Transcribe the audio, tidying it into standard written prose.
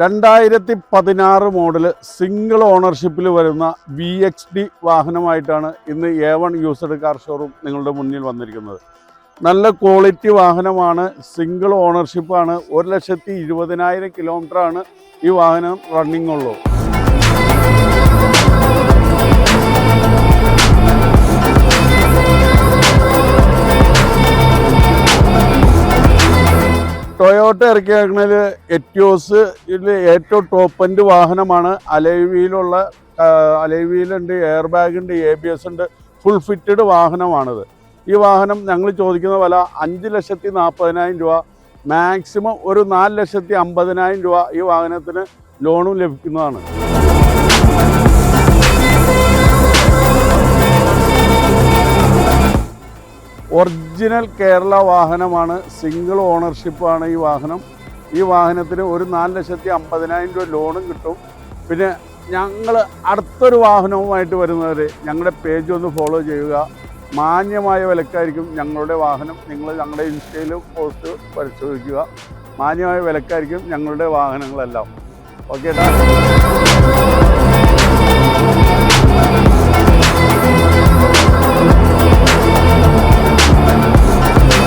2016 model single ഓണർഷിപ്പിൽ വരുന്ന VXD വാഹനമായിട്ടാണ് ഇന്ന് A1 used car showroom നിങ്ങളുടെ മുന്നിൽ വന്നിരിക്കുന്നത്. നല്ല ക്വാളിറ്റി വാഹനമാണ്, സിംഗിൾ ഓണർഷിപ്പാണ്. 1,20,000 കിലോമീറ്ററാണ് ഈ വാഹനം റണ്ണിംഗ് ഉള്ളൂ. ടൊയോട്ട ഇറക്കിയേക്കുന്നതിൽ എറ്റിയോസ് ഏറ്റവും ടോപ്പ് എൻഡ് വാഹനമാണ്. അലോയ് വീലുണ്ട്, എയർ ബാഗ് ഉണ്ട്, ABS ഉണ്ട്, ഫുൾ ഫിറ്റഡ് വാഹനമാണിത്. ഈ വാഹനം ഞങ്ങൾ ചോദിക്കുന്ന വില 5,40,000 രൂപ, മാക്സിമം ഒരു 4,50,000 രൂപ ഈ വാഹനത്തിന് ലോണും ലഭിക്കുന്നതാണ്. ഒറിജിനൽ കേരള വാഹനമാണ്, സിംഗിൾ ഓണർഷിപ്പാണ് ഈ വാഹനം. ഈ വാഹനത്തിന് ഒരു 4,50,000 രൂപ ലോണും കിട്ടും. പിന്നെ ഞങ്ങൾ അടുത്തൊരു വാഹനവുമായിട്ട് വരുന്നവർ ഞങ്ങളുടെ പേജ് ഒന്ന് ഫോളോ ചെയ്യുക. മാന്യമായ വിലക്കായിരിക്കും ഞങ്ങളുടെ വാഹനം. നിങ്ങൾ ഞങ്ങളുടെ ഇൻസ്റ്റയിൽ പോസ്റ്റ് പരിശോധിക്കുക. മാന്യമായ വിലക്കായിരിക്കും ഞങ്ങളുടെ വാഹനങ്ങളെല്ലാം. ഓക്കെ.